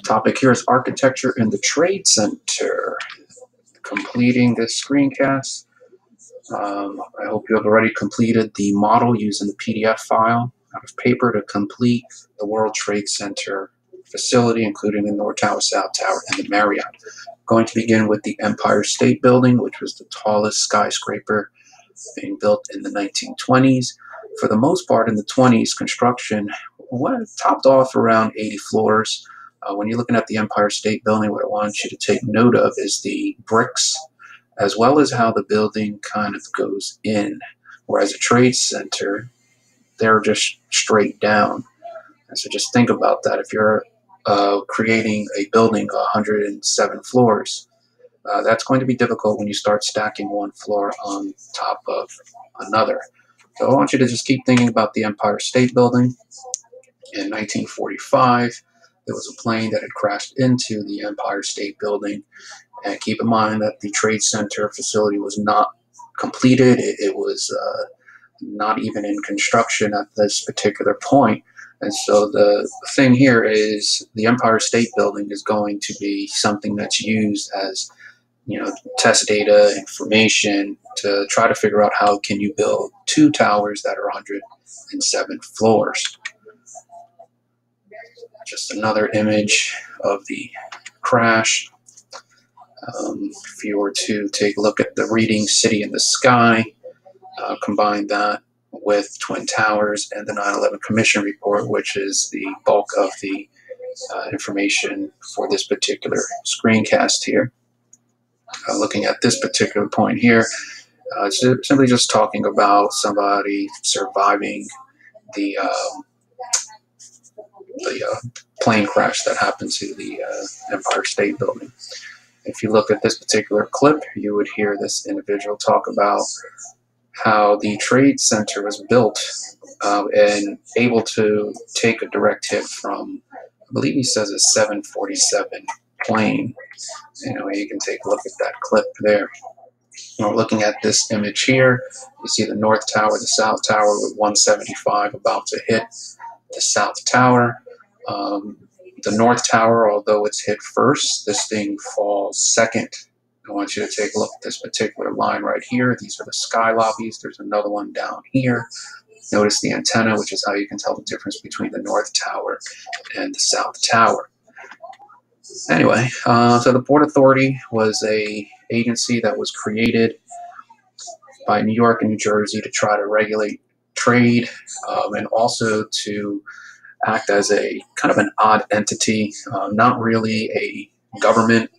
Topic here is architecture in the Trade Center. Completing this screencast. I hope you have already completed the model using the PDF file out of paper to complete the World Trade Center facility, including the North Tower, South Tower, and the Marriott. I'm going to begin with the Empire State Building, which was the tallest skyscraper being built in the 1920s. For the most part, in the 20s, construction topped off around 80 floors. When you're looking at the Empire State Building, what I want you to take note of is the bricks, as well as how the building kind of goes in. Whereas a trade center, they're just straight down. And so just think about that. If you're creating a building 107 floors, that's going to be difficult when you start stacking one floor on top of another. So I want you to just keep thinking about the Empire State Building. In 1945, there was a plane that had crashed into the Empire State Building. And keep in mind that the Trade Center facility was not completed. It was not even in construction at this particular point. And so the thing here is the Empire State Building is going to be something that's used as, test data, information to try to figure out how can you build two towers that are 107 floors. Just another image of the crash. If you were to take a look at the reading City in the Sky, combine that with Twin Towers and the 9/11 Commission report, which is the bulk of the information for this particular screencast here. Looking at this particular point here, it's simply just talking about somebody surviving the plane crash that happened to the Empire State Building. If you look at this particular clip, you would hear this individual talk about how the Trade Center was built and able to take a direct hit from, I believe he says, a 747 plane. You can take a look at that clip there. We're looking at this image here. You see the North Tower, the South Tower with 175 about to hit the South Tower. The North Tower, although it's hit first, this thing falls second. I want you to take a look at this particular line right here. These are the sky lobbies. There's another one down here. Notice the antenna, which is how you can tell the difference between the North Tower and the South Tower. Anyway, so the Port Authority was an agency that was created by New York and New Jersey to try to regulate trade and also to act as a kind of an odd entity, not really a government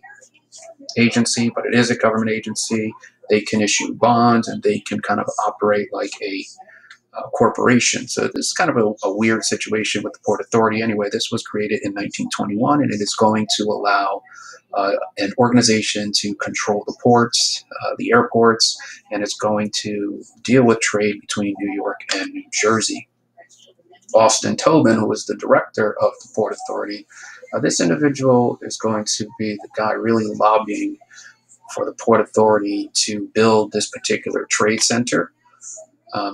agency, but it is a government agency. They can issue bonds and they can kind of operate like a corporation. So this is kind of a weird situation with the Port Authority. Anyway, this was created in 1921, and it is going to allow an organization to control the ports, the airports, and it's going to deal with trade between New York and New Jersey. Austin Tobin, who was the director of the Port Authority, this individual is going to be the guy really lobbying for the Port Authority to build this particular trade center.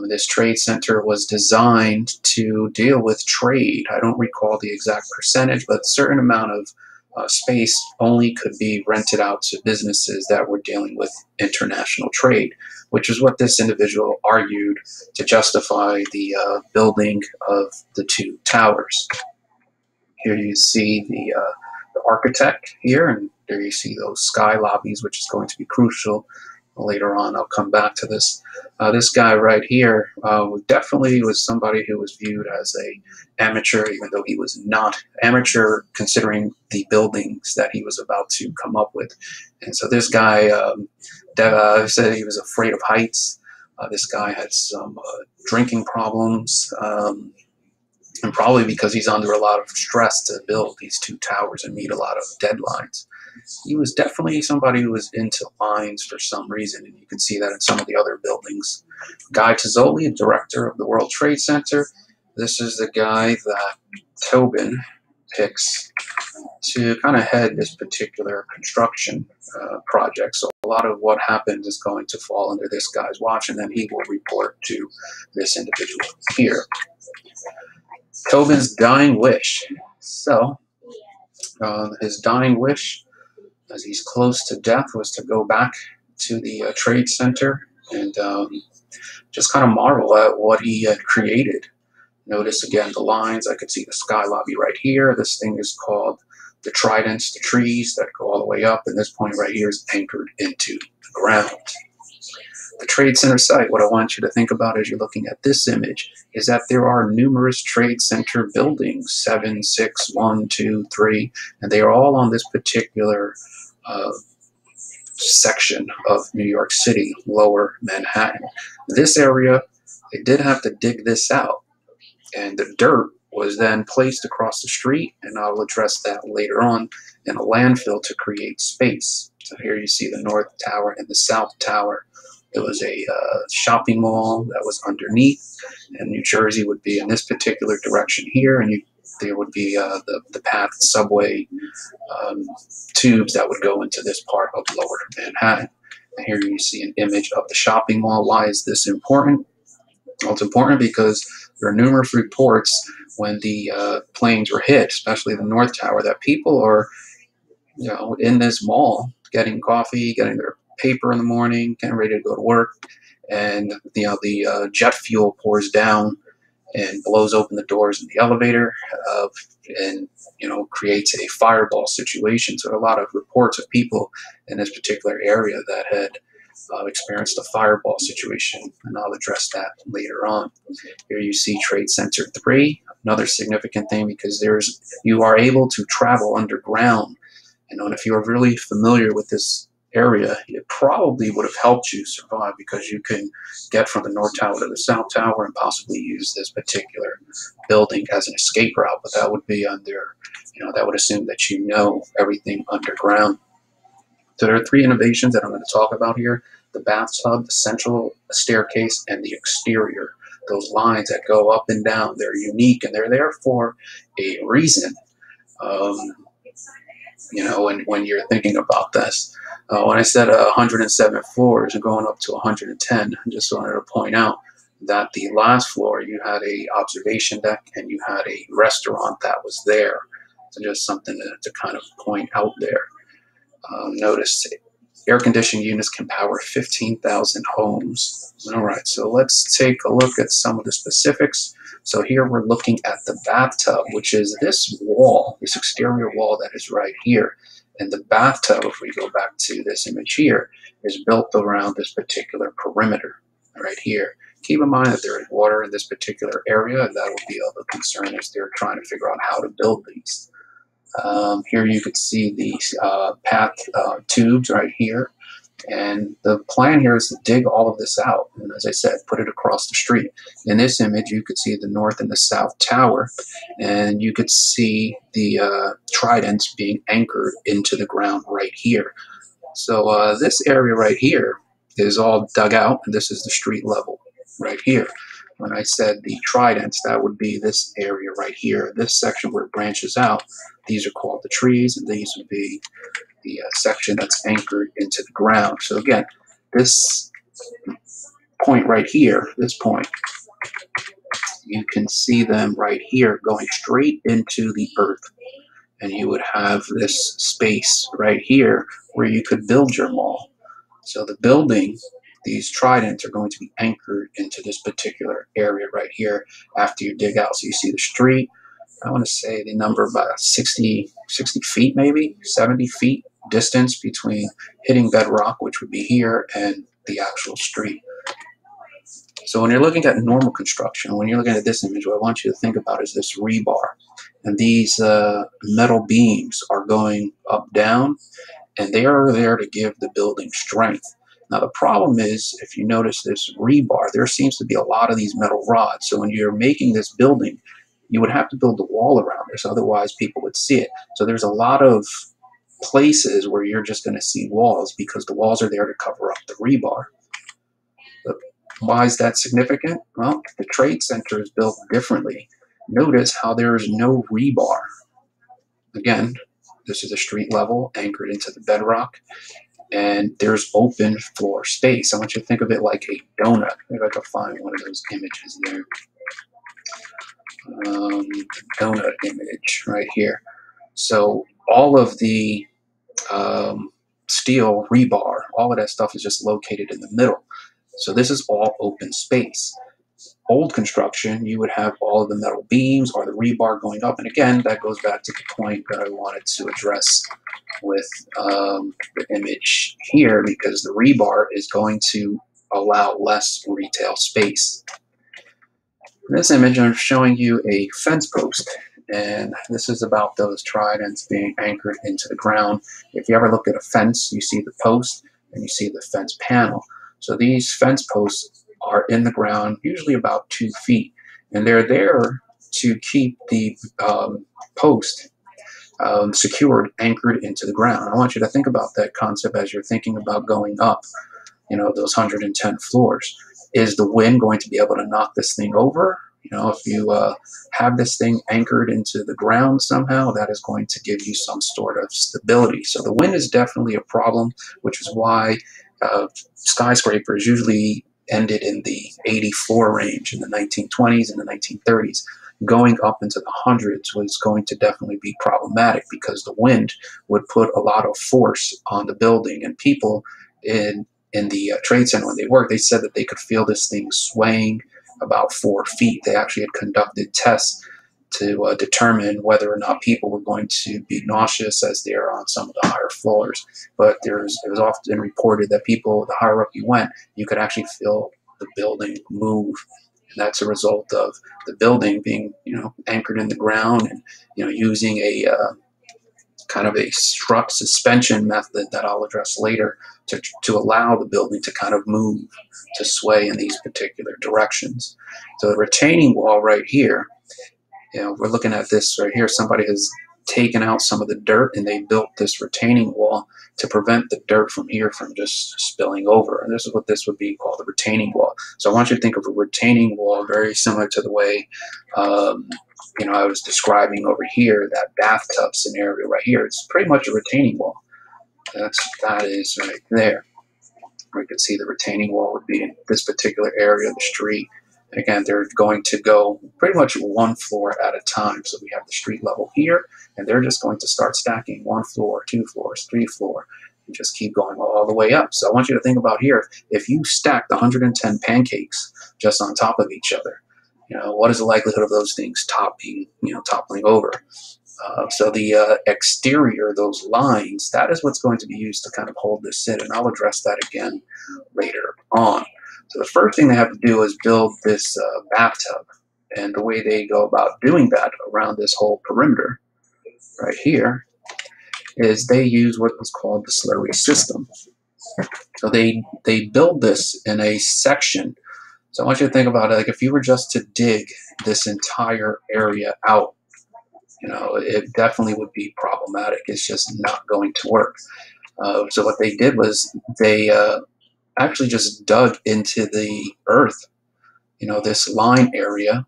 This trade center was designed to deal with trade. I don't recall the exact percentage, but a certain amount of space only could be rented out to businesses that were dealing with international trade, which is what this individual argued to justify the building of the two towers. Here you see the architect here, and there you see those sky lobbies, which is going to be crucial. Later on, I'll come back to this. This guy right here definitely was somebody who was viewed as a amateur, even though he was not amateur considering the buildings that he was about to come up with. And so this guy said he was afraid of heights. This guy had some drinking problems, and probably because he's under a lot of stress to build these two towers and meet a lot of deadlines. He was definitely somebody who was into lines for some reason, and you can see that in some of the other buildings. Guy Tozzoli, director of the World Trade Center. This is the guy that Tobin picks to kind of head this particular construction project. So a lot of what happens is going to fall under this guy's watch, and then he will report to this individual here. Tobin's dying wish. So His dying wish, as he's close to death, was to go back to the trade center and just kind of marvel at what he had created. Notice again the lines. I could see the sky lobby right here. This thing is called the tridents, the trees that go all the way up, and this point right here is anchored into the ground. The Trade Center site, what I want you to think about as you're looking at this image is that there are numerous Trade Center buildings, 7, 6, 1, 2, 3, and they are all on this particular section of New York City, Lower Manhattan. This area, they did have to dig this out, and the dirt was then placed across the street, and I'll address that later on, in a landfill to create space. So here you see the North Tower and the South Tower. There was a shopping mall that was underneath, and New Jersey would be in this particular direction here, and there would be the path subway tubes that would go into this part of Lower Manhattan. And here you see an image of the shopping mall. Why is this important? Well, it's important because there are numerous reports when the planes were hit, especially the North Tower, that people are, in this mall getting coffee, getting their paper in the morning, getting ready to go to work, and the jet fuel pours down and blows open the doors in the elevator, and creates a fireball situation. So there are a lot of reports of people in this particular area that had experienced a fireball situation, and I'll address that later on. Here you see Trade Center 3, another significant thing because you are able to travel underground. And if you are really familiar with this area, it probably would have helped you survive because you can get from the North Tower to the South Tower and possibly use this particular building as an escape route. But that would be under, that would assume that you know everything underground. So there are 3 innovations that I'm going to talk about here: the bathtub, the central staircase, and the exterior. Those lines that go up and down, they're unique and they're there for a reason. When you're thinking about this. When I said 107 floors and going up to 110, I just wanted to point out that the last floor you had a observation deck and you had a restaurant that was there. So just something to kind of point out there. Notice air conditioning units can power 15,000 homes. All right, so let's take a look at some of the specifics. So here we're looking at the bathtub, which is this wall, this exterior wall that is right here. And the bathtub, if we go back to this image here, is built around this particular perimeter right here. Keep in mind that there is water in this particular area, and that will be of a concern as they're trying to figure out how to build these. Here you could see the path tubes right here. And the plan here is to dig all of this out, and as I said, put it across the street. In this image, you could see the North and the South Tower, and you could see the tridents being anchored into the ground right here. So this area right here is all dug out, and this is the street level right here. When I said the tridents, that would be this area right here. This section where it branches out, these are called the trees, and these would be the section that's anchored into the ground. So again, this point right here, this point, you can see them right here going straight into the earth. And you would have this space right here where you could build your mall. So the building, these tridents are going to be anchored into this particular area right here after you dig out. So you see the street, I want to say the number about 60 feet, maybe 70 feet distance between hitting bedrock, which would be here, and the actual street. So when you're looking at normal construction, when you're looking at this image, what I want you to think about is this rebar. And these metal beams are going up, down, and they are there to give the building strength. Now the problem is, if you notice this rebar, there seems to be a lot of these metal rods. So when you're making this building, you would have to build a wall around this, otherwise people would see it. So there's a lot of places where you're just going to see walls because the walls are there to cover up the rebar. But why is that significant? Well, the Trade Center is built differently. Notice how there is no rebar. Again, this is a street level anchored into the bedrock, and there's open floor space. I want you to think of it like a donut. Maybe I can find one of those images there. Donut image right here. So all of the steel rebar, all of that stuff is just located in the middle. So this is all open space. Old construction, you would have all of the metal beams or the rebar going up. And again, that goes back to the point that I wanted to address with the image here, because the rebar is going to allow less retail space. In this image, I'm showing you a fence post, and this is about those tridents being anchored into the ground. If you ever look at a fence, you see the post and you see the fence panel. So these fence posts are in the ground, usually about 2 feet, and they're there to keep the post secured, anchored into the ground. I want you to think about that concept as you're thinking about going up, those 110 floors. Is the wind going to be able to knock this thing over? If you have this thing anchored into the ground somehow, that is going to give you some sort of stability. So the wind is definitely a problem, which is why skyscrapers usually ended in the 80 floor range in the 1920s and the 1930s. Going up into the hundreds was going to definitely be problematic, because the wind would put a lot of force on the building, and people in the trade center, when they worked, they said that they could feel this thing swaying about 4 feet. They actually had conducted tests to determine whether or not people were going to be nauseous as they're on some of the higher floors. But it was often reported that people, the higher up you went, you could actually feel the building move. And that's a result of the building being, anchored in the ground, and, using a kind of a strut suspension method that I'll address later to allow the building to kind of move, to sway in these particular directions. So the retaining wall right here, we're looking at this right here. Somebody has taken out some of the dirt, and they built this retaining wall to prevent the dirt from just spilling over. And this is what this would be called, the retaining wall. So I want you to think of a retaining wall very similar to the way I was describing over here, that bathtub scenario right here. It's pretty much a retaining wall. That is right there. We can see the retaining wall would be in this particular area of the street. And again, they're going to go pretty much 1 floor at a time. So we have the street level here, and they're just going to start stacking 1 floor, 2 floors, 3 floor, and just keep going all the way up. So I want you to think about here, if you stacked 110 pancakes just on top of each other, what is the likelihood of those things toppling over? So the exterior, those lines, that is what's going to be used to kind of hold this in, and I'll address that again later on. So the first thing they have to do is build this bathtub, and the way they go about doing that around this whole perimeter right here is they use what was called the slurry system. So they build this in a section. So I want you to think about it, like if you were just to dig this entire area out, it definitely would be problematic. It's just not going to work. So what they did was they actually just dug into the earth, this line area.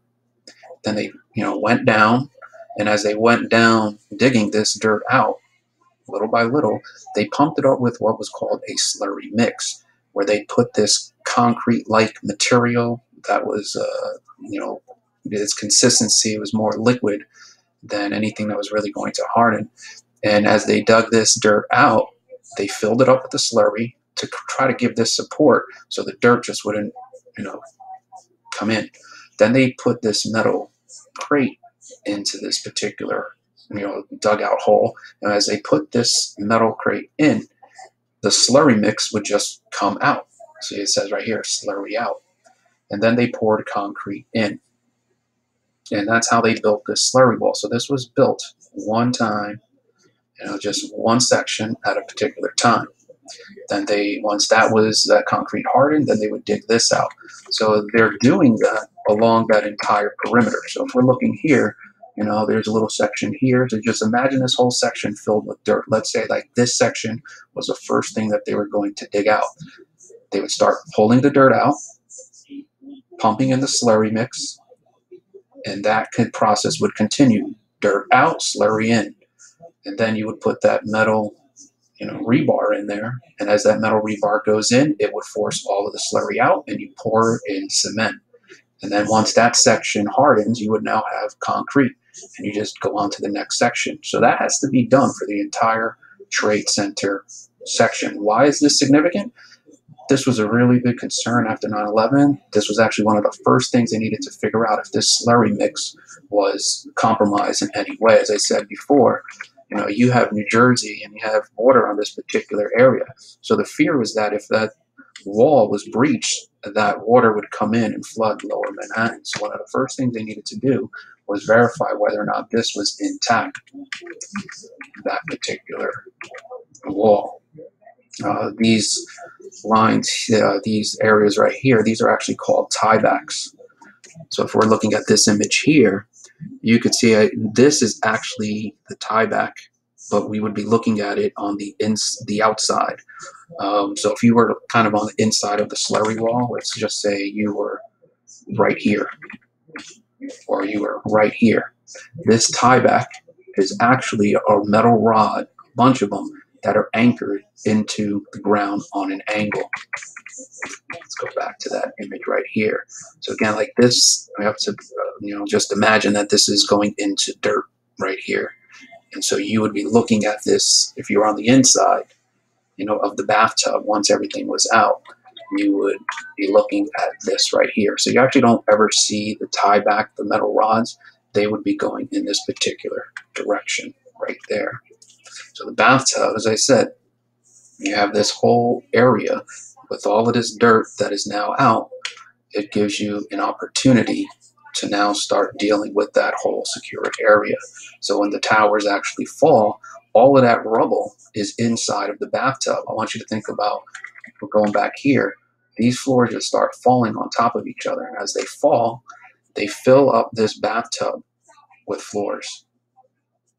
Then they, went down, and as they went down digging this dirt out, little by little, they pumped it up with what was called a slurry mix, where they put this concrete-like material that was, its consistency was more liquid than anything that was really going to harden. And as they dug this dirt out, they filled it up with the slurry to try to give this support so the dirt just wouldn't, come in. Then they put this metal crate into this particular, dugout hole. And as they put this metal crate in, the slurry mix would just come out. So it says right here, slurry out. And then they poured concrete in. And that's how they built this slurry wall. So this was built one time, just one section at a particular time. Then once that concrete hardened, then they would dig this out. So they're doing that along that entire perimeter. So if we're looking here, there's a little section here. So just imagine this whole section filled with dirt. Let's say like this section was the first thing that they were going to dig out. They would start pulling the dirt out, pumping in the slurry mix, and that process would continue. Dirt out, slurry in. And then you would put that metal rebar in there, and as that metal rebar goes in, it would force all of the slurry out, and you pour in cement. And then once that section hardens, you would now have concrete. and you just go on to the next section. So that has to be done for the entire Trade Center section. Why is this significant? This was a really big concern after 9/11. This was actually one of the first things they needed to figure out if this slurry mix was compromised in any way. As I said before, you have New Jersey and you have water on this particular area. So the fear was that if that wall was breached, that water would come in and flood lower Manhattan. So one of the first things they needed to do was verify whether or not this was intact, that particular wall. These lines, these areas right here, these are actually called tiebacks. So if we're looking at this image here, you could see this is actually the tieback, but we would be looking at it on the outside. So if you were kind of on the inside of the slurry wall, let's just say you were right here, or you were right here. This tieback is actually a metal rod, a bunch of them, that are anchored into the ground on an angle. Let's go back to that image right here. So again, like this, we have to, just imagine that this is going into dirt right here. And so you would be looking at this, if you're on the inside, of the bathtub, once everything was out, you would be looking at this right here. So you actually don't ever see the tie back, the metal rods. They would be going in this particular direction right there. So the bathtub, as I said, you have this whole area with all of this dirt that is now out. It gives you an opportunity to now start dealing with that whole secured area. So when the towers actually fall, all of that rubble is inside of the bathtub. I want you to think about, we're going back here, these floors just start falling on top of each other. And as they fall, they fill up this bathtub with floors.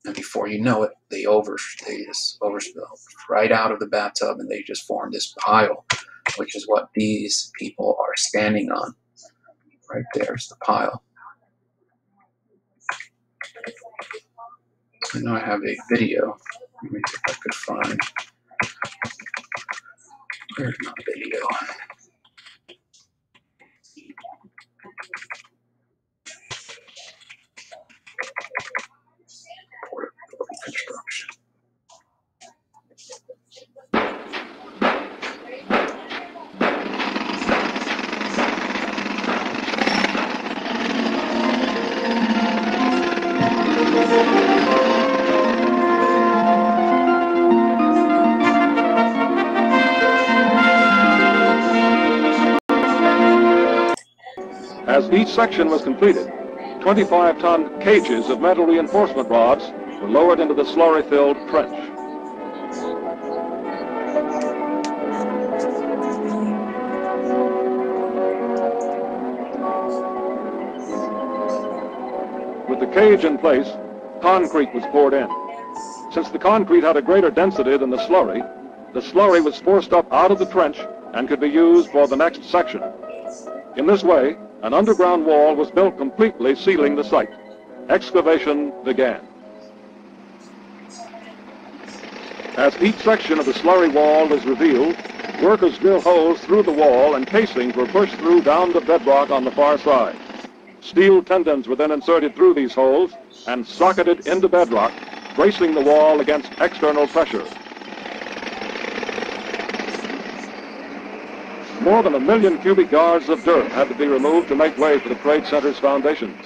And before you know it, they just overspill right out of the bathtub, and they just form this pile, which is what these people are standing on. Right there's the pile. I know I have a video. Let me see if I could find. Where's my video? Portability construction. As each section was completed, 25-ton cages of metal reinforcement rods were lowered into the slurry-filled trench. With the cage in place, concrete was poured in. Since the concrete had a greater density than the slurry was forced up out of the trench and could be used for the next section. In this way, an underground wall was built completely sealing the site. Excavation began. As each section of the slurry wall was revealed, workers drilled holes through the wall and casings were pushed through down to bedrock on the far side. Steel tendons were then inserted through these holes and socketed into bedrock, bracing the wall against external pressure. More than 1 million cubic yards of dirt had to be removed to make way for the Trade Center's foundations.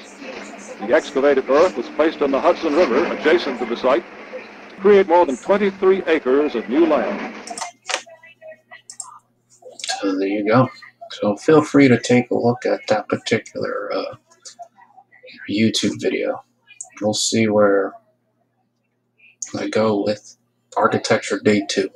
The excavated earth was placed in the Hudson River adjacent to the site to create more than 23 acres of new land. So there you go. So feel free to take a look at that particular YouTube video. We'll see where I go with architecture day 2.